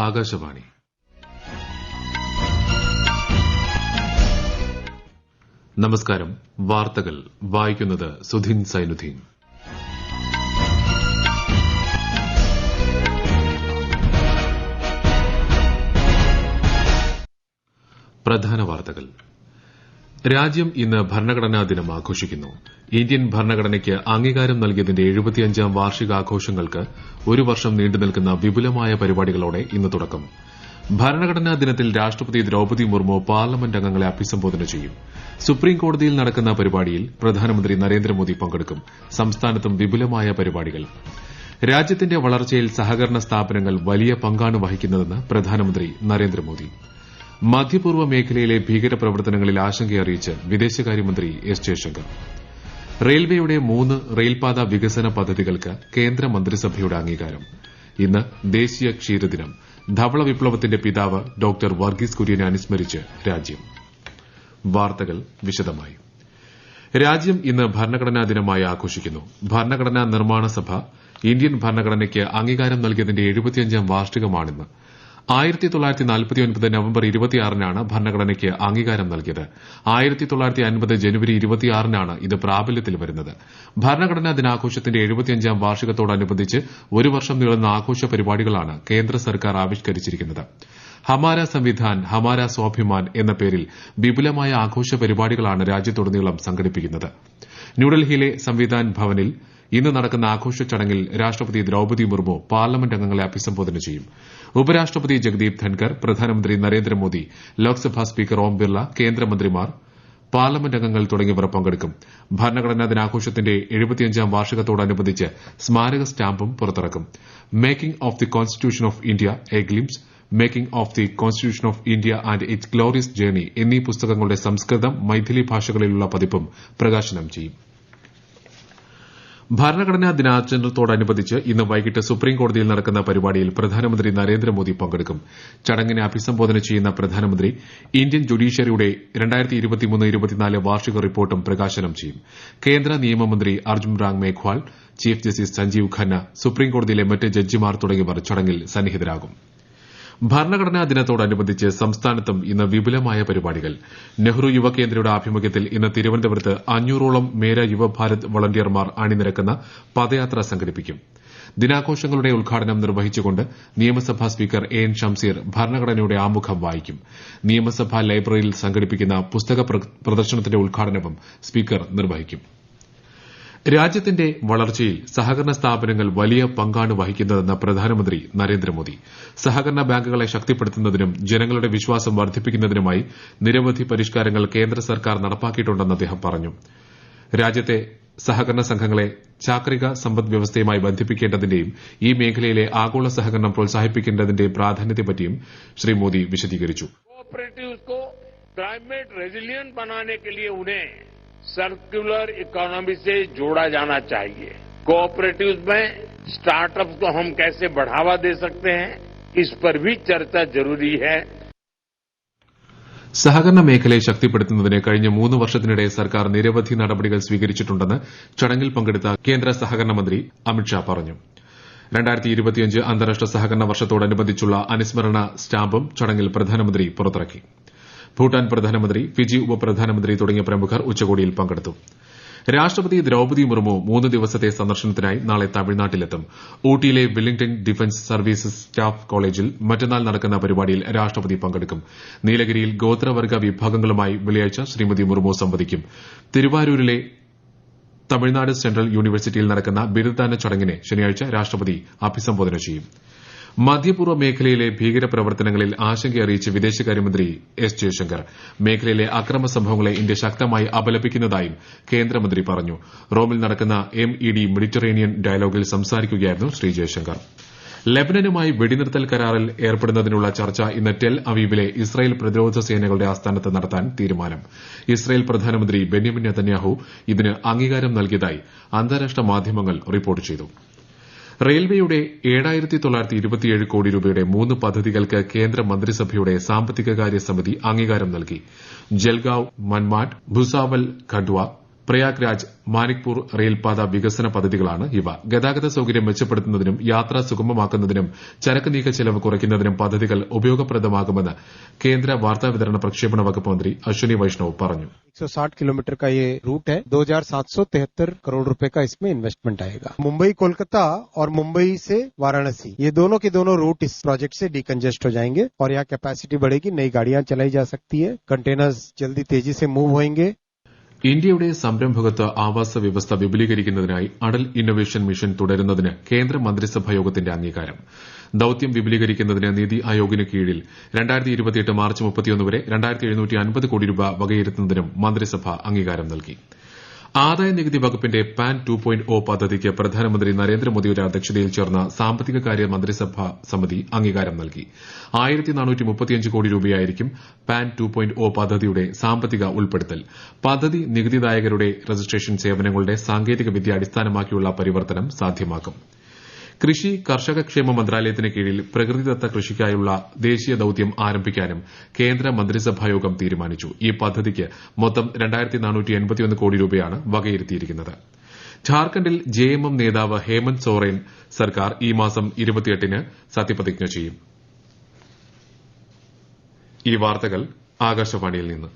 ആകാശവാണി. നമസ്കാരം. വാർത്തകൾ വായിക്കുന്നത് സുധീൻ സൈനുദ്ദീൻ. പ്രധാന വാർത്തകൾ. രാജ്യം ഇന്ന് ഭരണഘടനാ ദിനം ആഘോഷിക്കുന്നു. ഇന്ത്യൻ ഭരണഘടനയ്ക്ക് അംഗീകാരം നൽകിയതിന്റെ 75ാം വാർഷികാഘോഷങ്ങൾക്ക് ഒരു വർഷം നീണ്ടുനിൽക്കുന്ന വിപുലമായ പരിപാടികളോടെ ഇന്ന് തുടക്കം. ഭരണഘടനാ ദിനത്തിൽ രാഷ്ട്രപതി ദ്രൌപദി മുർമു പാർലമെന്റ് അംഗങ്ങളെ അഭിസംബോധന ചെയ്യും. സുപ്രീംകോടതിയിൽ നടക്കുന്ന പരിപാടിയിൽ പ്രധാനമന്ത്രി നരേന്ദ്രമോദി പങ്കെടുക്കും. സംസ്ഥാനത്തും വിപുലമായ പരിപാടികൾ. രാജ്യത്തിന്റെ വളർച്ചയിൽ സഹകരണ സ്ഥാപനങ്ങൾ വലിയ പങ്കാണ് വഹിക്കുന്നതെന്ന് പ്രധാനമന്ത്രി നരേന്ദ്രമോദി. മധ്യപൂർവ്വ മേഖലയിലെ ഭീകരപ്രവർത്തനങ്ങളിൽ ആശങ്കയറിയിച്ച് വിദേശകാര്യമന്ത്രി എസ് ജയശങ്കർ. റെയിൽവേയുടെ 3 റെയിൽപാത വികസന പദ്ധതികൾക്ക് കേന്ദ്ര മന്ത്രിസഭയുടെ അംഗീകാരം. ഇന്ന് ദേശീയ ക്ഷീരദിനം. ധവള വിപ്ലവത്തിന്റെ പിതാവ് ഡോക്ടർ വർഗീസ് കുര്യനെ അനുസ്മരിച്ച് രാജ്യം. വാർത്തകൾ വിശദമായി. രാജ്യം ഇന്ന് ഭരണഘടനാ ദിനമായി ആഘോഷിക്കുന്നു. ഭരണഘടനാ നിർമ്മാണ സഭ ഇന്ത്യൻ ഭരണഘടനയ്ക്ക് അംഗീകാരം നൽകിയതിന്റെ 75ാം വാർഷികമാണിന്ന്. 1949 നവംബർ 26-നാണ് ഭരണഘടനയ്ക്ക് അംഗീകാരം നൽകിയത്. 1950 ജനുവരി 26-നാണ് ഇത് പ്രാബല്യത്തിൽ വരുന്നത്. ഭരണഘടനാ ദിനാഘോഷത്തിന്റെ 75ാം വാർഷികത്തോടനുബന്ധിച്ച് ഒരു വർഷം നീളുന്ന ആഘോഷ പരിപാടികളാണ് കേന്ദ്ര സർക്കാർ ആവിഷ്കരിച്ചിരിക്കുന്നത്. ഹമാര സംവിധാൻ ഹമാര സ്വാഭിമാൻ എന്ന പേരിൽ വിപുലമായ ആഘോഷ പരിപാടികളാണ് രാജ്യത്തുടനീളം സംഘടിപ്പിക്കുന്നത്. ന്യൂഡൽഹിയിലെ സംവിധാൻ ഭവനിൽ ഇന്ന് നടക്കുന്ന ആഘോഷ ചടങ്ങിൽ രാഷ്ട്രപതി ദ്രൌപദി മുർമു പാർലമെന്റ് അംഗങ്ങളെ അഭിസംബോധന ചെയ്യും. ഉപരാഷ്ട്രപതി ജഗദീപ് ധൻകർ, പ്രധാനമന്ത്രി നരേന്ദ്രമോദി, ലോക്സഭാ സ്പീക്കർ ഓം ബിർള, കേന്ദ്രമന്ത്രിമാർ, പാർലമെന്റ് അംഗങ്ങൾ തുടങ്ങിയവർ പങ്കെടുക്കും. ഭരണഘടനാ ദിനാഘോഷത്തിന്റെ 75ാം വാർഷികത്തോടനുബന്ധിച്ച് സ്മാരക സ്റ്റാമ്പും പുറത്തിറക്കും. Making of the constitution of India a glimpse, making of the constitution of India and its glorious journey എന്നീ പുസ്തകങ്ങളുടെ സംസ്കൃതം, മൈഥിലി ഭാഷകളിലുള്ള പതിപ്പും പ്രകാശനം ചെയ്യും. ഭരണഘടനാ ദിനാചരണത്തോടനുബന്ധിച്ച് ഇന്ന് വൈകിട്ട് സുപ്രീംകോടതിയിൽ നടക്കുന്ന പരിപാടിയിൽ പ്രധാനമന്ത്രി നരേന്ദ്രമോദി പങ്കെടുക്കും. ചടങ്ങിനെ അഭിസംബോധന ചെയ്യുന്ന പ്രധാനമന്ത്രി ഇന്ത്യൻ ജുഡീഷ്യറിയുടെ 2023-24 വാർഷിക റിപ്പോർട്ടും പ്രകാശനം ചെയ്യും. കേന്ദ്ര നിയമമന്ത്രി അർജുൻ റാം മേഘ്വാൾ, ചീഫ് ജസ്റ്റിസ് സഞ്ജീവ് ഖന്ന, സുപ്രീംകോടതിയിലെ മറ്റ് ജഡ്ജിമാർ തുടങ്ങിയവർ ചടങ്ങിൽ സന്നിഹിതരാകും. ഭരണഘടനാ ദിനത്തോടനുബന്ധിച്ച് സംസ്ഥാനത്തും ഇന്ന് വിപുലമായ പരിപാടികൾ. നെഹ്റു യുവകേന്ദ്രയുടെ ആഭിമുഖ്യത്തിൽ ഇന്ന് തിരുവനന്തപുരത്ത് 500ഓളം മേര യുവഭാരത് വളണ്ടിയർമാർ അണിനിരക്കുന്ന പദയാത്ര സംഘടിപ്പിക്കും. ദിനാഘോഷങ്ങളുടെ ഉദ്ഘാടനം നിർവഹിച്ചുകൊണ്ട് നിയമസഭാ സ്പീക്കർ എൻ ഷംസീർ ഭരണഘടനയുടെ ആമുഖം വായിക്കും. നിയമസഭാ ലൈബ്രറിയിൽ സംഘടിപ്പിക്കുന്ന പുസ്തക പ്രദർശനത്തിന്റെ ഉദ്ഘാടനവും സ്പീക്കർ നിർവഹിക്കും. രാജ്യത്തിന്റെ വളർച്ചയിൽ സഹകരണ സ്ഥാപനങ്ങൾ വലിയ പങ്കാണ് വഹിക്കുന്നതെന്ന് പ്രധാനമന്ത്രി നരേന്ദ്രമോദി. സഹകരണ ബാങ്കുകളെ ശക്തിപ്പെടുത്തുന്നതിനും ജനങ്ങളുടെ വിശ്വാസം വർദ്ധിപ്പിക്കുന്നതിനുമായി നിരവധി പരിഷ്കാരങ്ങൾ കേന്ദ്ര സർക്കാർ നടപ്പാക്കിയിട്ടുണ്ടെന്ന് അദ്ദേഹം പറഞ്ഞു. രാജ്യത്തെ സഹകരണ സംഘങ്ങളെ ചാക്രിക സമ്പദ് വ്യവസ്ഥയുമായി ബന്ധിപ്പിക്കേണ്ടതിന്റെയും ഈ മേഖലയിലെ ആഗോള സഹകരണം പ്രോത്സാഹിപ്പിക്കേണ്ടതിന്റെയും പ്രാധാന്യത്തെപ്പറ്റിയും ശ്രീ മോദി വിശദീകരിച്ചു. सर्कुलर इकोनॉमी से जोड़ा जाना चाहिए. कोऑपरेटिव्स में स्टार्टअप्स को हम कैसे बढ़ावा दे सकते हैं, इस पर भी चर्चा जरूरी है. സഹകരണ മേഖലയെ ശക്തിപ്പെടുത്തുന്നതിന് കഴിഞ്ഞ 3 വർഷത്തിനിടെ സർക്കാർ നിരവധി നടപടികൾ സ്വീകരിച്ചിട്ടുണ്ടെന്ന് ചടങ്ങിൽ പങ്കെടുത്ത കേന്ദ്ര സഹകരണ മന്ത്രി അമിത്ഷാ പറഞ്ഞു. 2025 അന്താരാഷ്ട്ര സഹകരണ വർഷത്തോടനുബന്ധിച്ചുള്ള അനുസ്മരണ സ്റ്റാമ്പും ചടങ്ങിൽ പ്രധാനമന്ത്രി പുറത്തിറക്കി. ഭൂട്ടാൻ പ്രധാനമന്ത്രി, ഫിജി ഉപപ്രധാനമന്ത്രി തുടങ്ങിയ പ്രമുഖർ ഉച്ചകോടിയിൽ പങ്കെടുത്തു. രാഷ്ട്രപതി ദ്രൌപദി മുർമു 3 ദിവസത്തെ സന്ദർശനത്തിനായി നാളെ തമിഴ്നാട്ടിലെത്തും. ഊട്ടിയിലെ വെല്ലിംഗ്ടൺ ഡിഫൻസ് സർവീസസ് സ്റ്റാഫ് കോളേജിൽ മറ്റന്നാൾ നടക്കുന്ന പരിപാടിയിൽ രാഷ്ട്രപതി പങ്കെടുക്കും. നീലഗിരിയിൽ ഗോത്രവർഗ വിഭാഗങ്ങളുമായി വെള്ളിയാഴ്ച ശ്രീമതി മുർമു സംവദിക്കും. തിരുവാരൂരിലെ തമിഴ്നാട് സെൻട്രൽ യൂണിവേഴ്സിറ്റിയിൽ നടക്കുന്ന ബിരുദദാന ചടങ്ങിനെ ശനിയാഴ്ച രാഷ്ട്രപതി അഭിസംബോധന ചെയ്യും. മധ്യപൂർവ്വ മേഖലയിലെ ഭീകരപ്രവർത്തനങ്ങളിൽ ആശങ്കയറിയിച്ച് വിദേശകാര്യമന്ത്രി എസ് ജയശങ്കർ. മേഖലയിലെ അക്രമ സംഭവങ്ങളെ ഇന്ത്യ ശക്തമായി അപലപിക്കുന്നതായും കേന്ദ്രമന്ത്രി പറഞ്ഞു. റോമിൽ നടക്കുന്ന MED മെഡിറ്ററേനിയൻ ഡയലോഗിൽ സംസാരിക്കുകയായിരുന്നു ശ്രീ ജയശങ്കർ. ലെബനനുമായി വെടിനിർത്തൽ കരാറിൽ ഏർപ്പെടുന്നതിനുള്ള ചർച്ച ഇന്ന് ടെൽ അവീവിലെ ഇസ്രായേൽ പ്രതിരോധ സേനകളുടെ ആസ്ഥാനത്ത് നടത്താൻ തീരുമാനം. ഇസ്രായേൽ പ്രധാനമന്ത്രി ബെന്യാമിൻ നെതന്യാഹു ഇതിന് അംഗീകാരം നൽകിയതായി അന്താരാഷ്ട്ര മാധ്യമങ്ങൾ റിപ്പോർട്ട് ചെയ്തു. റെയിൽവേയുടെ 7,927 കോടി രൂപയുടെ 3 പദ്ധതികൾക്ക് കേന്ദ്ര മന്ത്രിസഭയുടെ സാമ്പത്തികകാര്യ സമിതി അംഗീകാരം നൽകി. ജൽഗാവ്, മൻമാഡ്, ഭുസാവൽ, ഖണ്ഡ്വ, പ്രയാഗ്രാജ് മാനിക്പൂർ റെയിൽപാത വികസന പദ്ധതികളാണ് ഇവ. ഗതാഗത സൌകര്യം മെച്ചപ്പെടുത്തുന്നതിനും യാത്ര സുഗമമാക്കുന്നതിനും ചരക്ക് നീക്ക ചെലവ് കുറയ്ക്കുന്നതിനും പദ്ധതികൾ ഉപയോഗപ്രദമാകുമെന്ന് കേന്ദ്ര വാർത്താവിതരണ പ്രക്ഷേപണ വകുപ്പ് മന്ത്രി അശ്വനി വൈഷ്ണവ് പറഞ്ഞു. 160 किलोमीटर का ये रूट है. 2773 करोड़ रुपए का इसमें इन्वेस्टमेंट आएगा. मुंबई कोलकाता और मुंबई से वाराणसी ये दोनों के दोनों रूट इस प्रोजेक्ट से डिकंजेस्ट हो जाएंगे और यहाँ कैपेसिटी बढ़ेगी. नई गाड़ियां चलाई जा सकती है. कंटेनर्स जल्दी तेजी से मूव होंगे. ഇന്ത്യയുടെ സംരംഭകത്വ ആവാസ വ്യവസ്ഥ വിപുലീകരിക്കുന്നതിനായി അടൽ ഇന്നൊവേഷൻ മിഷൻ തുടരുന്നതിന് കേന്ദ്ര മന്ത്രിസഭാ യോഗത്തിന്റെ അംഗീകാരം. ദൌത്യം വിപുലീകരിക്കുന്നതിന് നീതി ആയോഗിന് കീഴിൽ 2028 മാർച്ച് 31 വരെ 2750 കോടി രൂപ വകയിരുത്തുന്നതിനും മന്ത്രിസഭ അംഗീകാരം നൽകി. ആദായ നികുതി വകുപ്പിന്റെ പാൻ 2.0 പദ്ധതിക്ക് പ്രധാനമന്ത്രി നരേന്ദ്രമോദിയുടെ അധ്യക്ഷതയിൽ ചേർന്ന സാമ്പത്തിക കാര്യ മന്ത്രിസഭാ സമിതി അംഗീകാരം നൽകി. 1435 കോടി രൂപയായിരിക്കും പാൻ 2.0 പദ്ധതിയുടെ സാമ്പത്തിക ഉൾപ്പെടുത്തൽ. പദ്ധതി നികുതിദായകരുടെ രജിസ്ട്രേഷൻ സേവനങ്ങളുടെ സാങ്കേതിക വിദ്യ അടിസ്ഥാനമാക്കിയുള്ള പരിവർത്തനം സാധ്യമാക്കും. കൃഷി കർഷക ക്ഷേമ മന്ത്രാലയത്തിന് കീഴിൽ പ്രകൃതിദത്ത കൃഷിക്കായുള്ള ദേശീയ ദൌത്യം ആരംഭിക്കാനും കേന്ദ്ര മന്ത്രിസഭായോഗം തീരുമാനിച്ചു. ഈ പദ്ധതിക്ക് മൊത്തം 2481 കോടി രൂപയാണ് വകയിരുത്തിയിരിക്കുന്നത്. ഝാർഖണ്ഡിൽ ജെഎംഎം നേതാവ് ഹേമന്ത് സോറൻ സർക്കാർ ഈ മാസം 28-ന് സത്യപ്രതിജ്ഞ ചെയ്യും. ഈ വാർത്തകൾ ആകാശവാണിയിൽ നിന്ന്.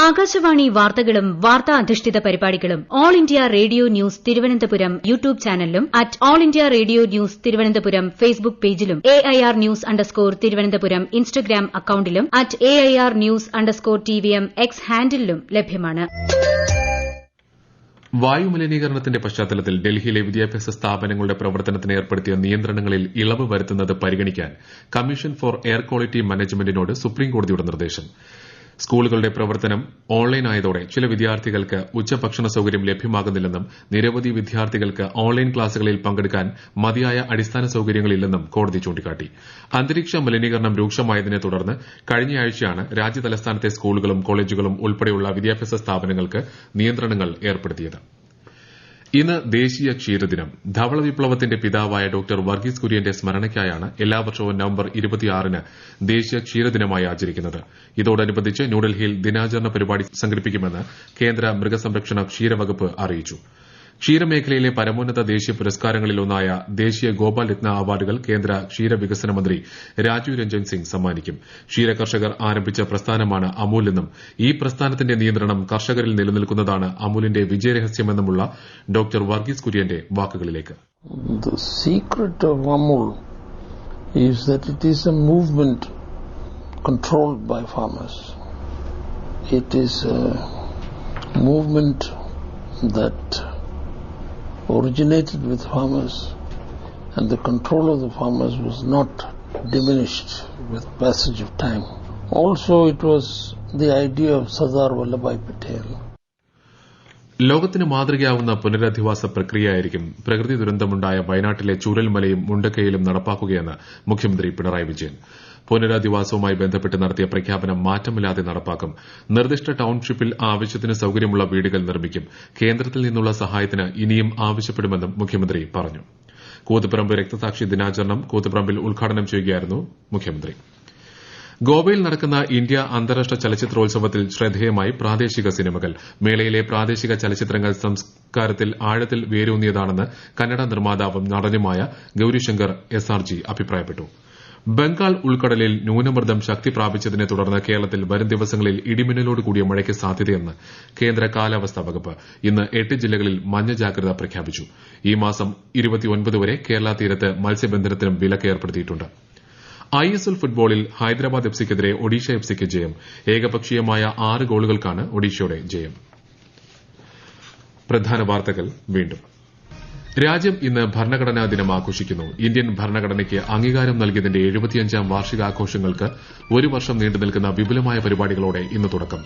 ആകാശവാണി വാർത്തകളും വാർത്താ അധിഷ്ഠിത പരിപാടികളും all India radio news Thiruvananthapuram YouTube ചാനലിലും at all India radio news Thiruvananthapuram Facebook പേജിലും AIR ന്യൂസ് _തിരുവനന്തപുരം ഇൻസ്റ്റഗ്രാം അക്കൌണ്ടിലും at AIR news _TVM X ഹാൻഡിലും ലഭ്യമാണ്. വായുമലിനീകരണത്തിന്റെ പശ്ചാത്തലത്തിൽ ഡൽഹിയിലെ വിദ്യാഭ്യാസ സ്ഥാപനങ്ങളുടെ പ്രവർത്തനത്തിന് ഏർപ്പെടുത്തിയ നിയന്ത്രണങ്ങളിൽ ഇളവ് വരുത്തുന്നത് പരിഗണിക്കാൻ കമ്മീഷൻ ഫോർ എയർ ക്വാളിറ്റി മാനേജ്മെന്റിനോട് സുപ്രീംകോടതിയുടെ നിർദ്ദേശം. സ്കൂളുകളുടെ പ്രവർത്തനം ഓൺലൈൻ ആയതോടെ ചില വിദ്യാർത്ഥികൾക്ക് ഉച്ചഭക്ഷണ സൌകര്യം ലഭ്യമാകുന്നില്ലെന്നും നിരവധി വിദ്യാർത്ഥികൾക്ക് ഓൺലൈൻ ക്ലാസുകളിൽ പങ്കെടുക്കാൻ മതിയായ അടിസ്ഥാന സൌകര്യങ്ങളില്ലെന്നും കോടതി ചൂണ്ടിക്കാട്ടി. അന്തരീക്ഷ മലിനീകരണം രൂക്ഷമായതിനെ തുടർന്ന് കഴിഞ്ഞയാഴ്ചയാണ് രാജ്യതലസ്ഥാനത്തെ സ്കൂളുകളും കോളേജുകളും ഉൾപ്പെടെയുള്ള വിദ്യാഭ്യാസ സ്ഥാപനങ്ങൾക്ക് നിയന്ത്രണങ്ങൾ ഏർപ്പെടുത്തിയത്. ഇന്ന് ദേശീയ ക്ഷീരദിനം. ധവള വിപ്ലവത്തിന്റെ പിതാവായ ഡോക്ടർ വർഗീസ് കുര്യന്റെ സ്മരണയ്ക്കായാണ് എല്ലാ വർഷവും നവംബർ 26-ന് ദേശീയ ക്ഷീരദിനമായി ആചരിക്കുന്നത്. ഇതോടനുബന്ധിച്ച് ന്യൂഡൽഹിയിൽ ദിനാചരണ പരിപാടി സംഘടിപ്പിക്കുമെന്ന് കേന്ദ്ര മൃഗസംരക്ഷണ ക്ഷീരവകുപ്പ് അറിയിച്ചു. ക്ഷീരമേഖലയിലെ പരമോന്നത ദേശീയ പുരസ്കാരങ്ങളിലൊന്നായ ദേശീയ ഗോപാൽ രത്ന അവാർഡുകൾ കേന്ദ്ര ക്ഷീരവികസന മന്ത്രി രാജീവ് രഞ്ജൻ സിംഗ് സമ്മാനിക്കും. ക്ഷീരകർഷകർ ആരംഭിച്ച പ്രസ്ഥാനമാണ് അമൂൽ എന്നും ഈ പ്രസ്ഥാനത്തിന്റെ നിയന്ത്രണം കർഷകരിൽ നിലനിൽക്കുന്നതാണ് അമൂലിന്റെ വിജയരഹസ്യമെന്നുമുള്ള ഡോക്ടർ വർഗീസ് കുര്യന്റെ വാക്കുകളിലേക്ക്. The secret of Amul is that it is a movement controlled by farmers. It is a movement that originated with farmers, and the control of the farmers was not diminished with passage of time. Also, it was the idea of Sardar Vallabhbhai Patel. ലോകത്തിന് മാതൃകയാവുന്ന പുനരധിവാസ പ്രക്രിയയായിരിക്കും പ്രകൃതി ദുരന്തമുണ്ടായ വയനാട്ടിലെ ചൂരൽമലയും മുണ്ടക്കയിലും നടപ്പാക്കുകയെന്ന് മുഖ്യമന്ത്രി പിണറായി വിജയൻ. പുനരധിവാസവുമായി ബന്ധപ്പെട്ട് നടത്തിയ പ്രഖ്യാപനം മാറ്റമില്ലാതെ നടപ്പാക്കും. നിർദ്ദിഷ്ട ടൌൺഷിപ്പിൽ ആവശ്യത്തിന് സൌകര്യമുള്ള വീടുകൾ നിർമ്മിക്കും. കേന്ദ്രത്തിൽ നിന്നുള്ള സഹായത്തിന് ഇനിയും ആവശ്യപ്പെടുമെന്നും മുഖ്യമന്ത്രി പറഞ്ഞു. കൂത്തുപറമ്പ് രക്തസാക്ഷി ദിനാചരണം കൂത്തുപറമ്പിൽ ഉദ്ഘാടനം ചെയ്യുകയായിരുന്നു മുഖ്യമന്ത്രി. ഗോവയിൽ നടക്കുന്ന ഇന്ത്യ അന്താരാഷ്ട്ര ചലച്ചിത്രോത്സവത്തിൽ ശ്രദ്ധേയമായി പ്രാദേശിക സിനിമകൾ. മേളയിലെ പ്രാദേശിക ചലച്ചിത്രങ്ങൾ സംസ്കാരത്തിൽ ആഴത്തിൽ വേരൂന്നിയതാണെന്ന് കന്നഡ നിർമ്മാതാവും നടനുമായ ഗൌരിശങ്കർ SRG അഭിപ്രായപ്പെട്ടു. ബംഗാൾ ഉൾക്കടലിൽ ന്യൂനമർദ്ദം ശക്തി പ്രാപിച്ചതിനെ തുടർന്ന് കേരളത്തിൽ വരും ദിവസങ്ങളിൽ ഇടിമിന്നലോട് കൂടിയ മഴയ്ക്ക് സാധ്യതയെന്ന് കേന്ദ്ര കാലാവസ്ഥാ വകുപ്പ്. ഇന്ന് 8 ജില്ലകളിൽ മഞ്ഞ ജാഗ്രത പ്രഖ്യാപിച്ചു. ഈ മാസം 29 വരെ കേരള തീരത്ത് മത്സ്യബന്ധനത്തിനും വിലക്ക് ഏർപ്പെടുത്തിയിട്ടുണ്ട്. ISL ഫുട്ബോളിൽ ഹൈദരാബാദ് എഫ്സിക്കെതിരെ ഒഡീഷ എഫ്സിക്ക് ജയം. ഏകപക്ഷീയമായ 6 ഗോളുകൾക്കാണ് ഒഡീഷയുടെ ജയം. പ്രധാന വാർത്തകൾ വീണ്ടും. രാജ്യം ഇന്ന് ഭരണഘടനാ ദിനം ആഘോഷിക്കുന്നു. ഇന്ത്യൻ ഭരണഘടനയ്ക്ക് അംഗീകാരം നൽകിയതിന്റെ 75-ാം വാർഷികാഘോഷങ്ങൾക്ക് ഒരു വർഷം നീണ്ടുനിൽക്കുന്ന വിപുലമായ പരിപാടികളോടെ ഇന്ന് തുടക്കം.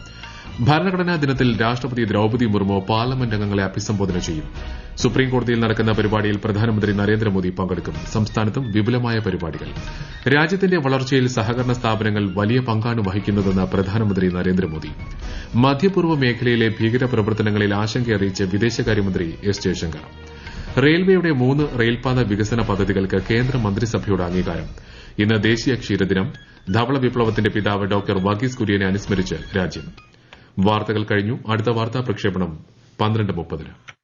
ഭരണഘടനാ ദിനത്തിൽ രാഷ്ട്രപതി ദ്രൌപദി മുർമു പാർലമെന്റ് അംഗങ്ങളെ അഭിസംബോധന ചെയ്യും. സുപ്രീംകോടതിയിൽ നടക്കുന്ന പരിപാടിയിൽ പ്രധാനമന്ത്രി നരേന്ദ്രമോദി പങ്കെടുക്കും. സംസ്ഥാനത്തും വിപുലമായ പരിപാടികൾ. രാജ്യത്തിന്റെ വളർച്ചയിൽ സഹകരണ സ്ഥാപനങ്ങൾ വലിയ പങ്കാണ് വഹിക്കുന്നതെന്ന് പ്രധാനമന്ത്രി നരേന്ദ്രമോദി. മധ്യപൂർവ്വ മേഖലയിലെ ഭീകരപ്രവർത്തനങ്ങളിൽ ആശങ്കയറിയിച്ച് വിദേശകാര്യമന്ത്രി S ജയശങ്കർ. റെയിൽവേയുടെ 3 റെയിൽപാത വികസന പദ്ധതികൾക്ക് കേന്ദ്ര മന്ത്രിസഭയുടെ അംഗീകാരം. ഇന്ന് ദേശീയ ക്ഷീരദിനം. ധവള വിപ്ലവത്തിന്റെ പിതാവ് ഡോക്ടർ വർഗീസ് കുര്യനെ അനുസ്മരിച്ച് രാജ്യം. വാർത്തകൾ കഴിഞ്ഞു. അടുത്ത വാർത്താ പ്രക്ഷേപണം 12:30.